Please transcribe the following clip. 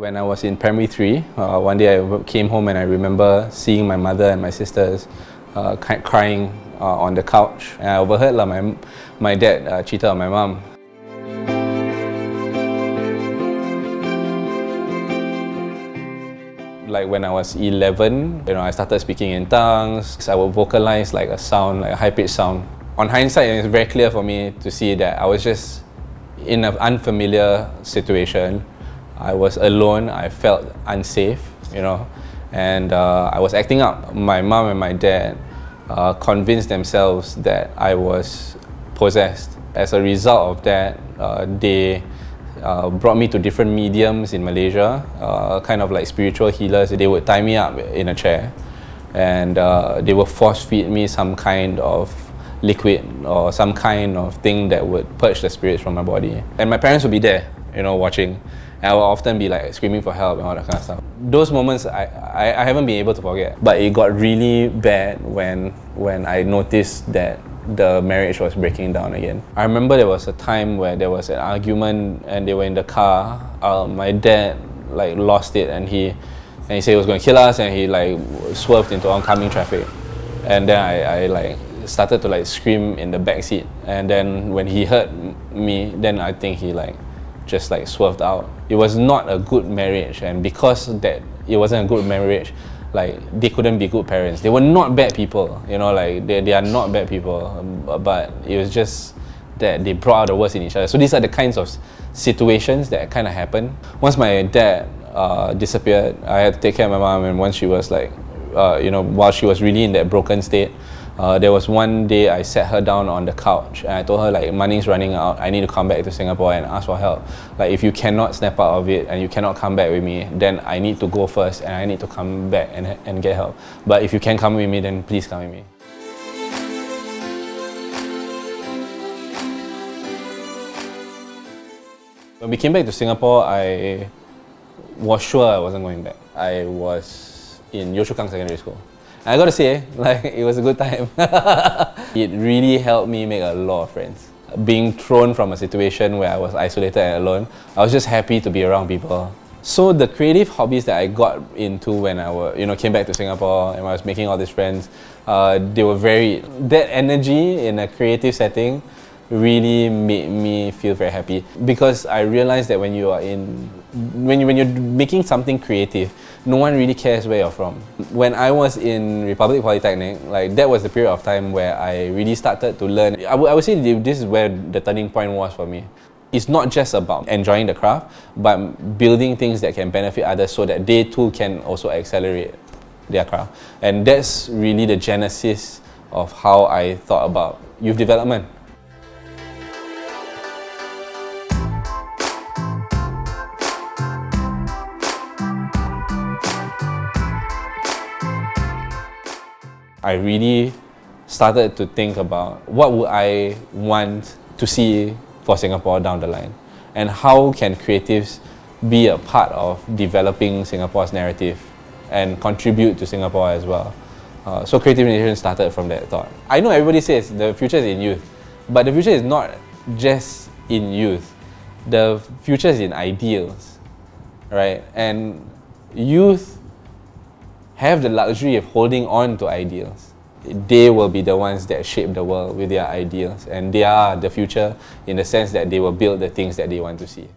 When I was in primary 3, one day I came home and I remember seeing my mother and my sisters crying on the couch. And I overheard my dad cheated on my mom. Like when I was 11, I started speaking in tongues. I would vocalize like a sound, like a high-pitched sound. On hindsight, it's very clear for me to see that I was just in an unfamiliar situation. I was alone, I felt unsafe, and I was acting up. My mom and my dad convinced themselves that I was possessed. As a result of that, they brought me to different mediums in Malaysia, kind of like spiritual healers. They would tie me up in a chair and they would force feed me some kind of liquid or some kind of thing that would purge the spirits from my body. And my parents would be there, watching. And I would often be like screaming for help and all that kind of stuff. Those moments I haven't been able to forget. But it got really bad when I noticed that the marriage was breaking down again. I remember there was a time where there was an argument and they were in the car. My dad lost it and he said he was going to kill us, and he swerved into oncoming traffic. And then I started to scream in the back seat. And then when he heard me, then I think he just swerved out. It was not a good marriage, and because that it wasn't a good marriage, they couldn't be good parents. They were not bad people, they are not bad people, but it was just that they brought out the worst in each other. So these are the kinds of situations that kind of happened. Once my dad disappeared, I had to take care of my mom, and once she was while she was really in that broken state, there was one day I sat her down on the couch and I told her money's running out, I need to come back to Singapore and ask for help. If you cannot snap out of it and you cannot come back with me, then I need to go first and I need to come back and get help. But if you can come with me, then please come with me. When we came back to Singapore, I was sure I wasn't going back. I was in Yio Chu Kang Secondary School. I gotta say, it was a good time. It really helped me make a lot of friends. Being thrown from a situation where I was isolated and alone, I was just happy to be around people. So the creative hobbies that I got into when I came back to Singapore and I was making all these friends, they were that energy in a creative setting really made me feel very happy, because I realized that when you're making something creative, no one really cares where you're from. When I was in Republic Polytechnic, that was the period of time where I really started to learn. I would say this is where the turning point was for me. It's not just about enjoying the craft, but building things that can benefit others so that they too can also accelerate their craft. And that's really the genesis of how I thought about youth development. I really started to think about what would I want to see for Singapore down the line, and how can creatives be a part of developing Singapore's narrative and contribute to Singapore as well. So Creative Nation started from that thought. I know everybody says the future is in youth, but the future is not just in youth. The future is in ideals, right? And youth have the luxury of holding on to ideals. They will be the ones that shape the world with their ideals, and they are the future in the sense that they will build the things that they want to see.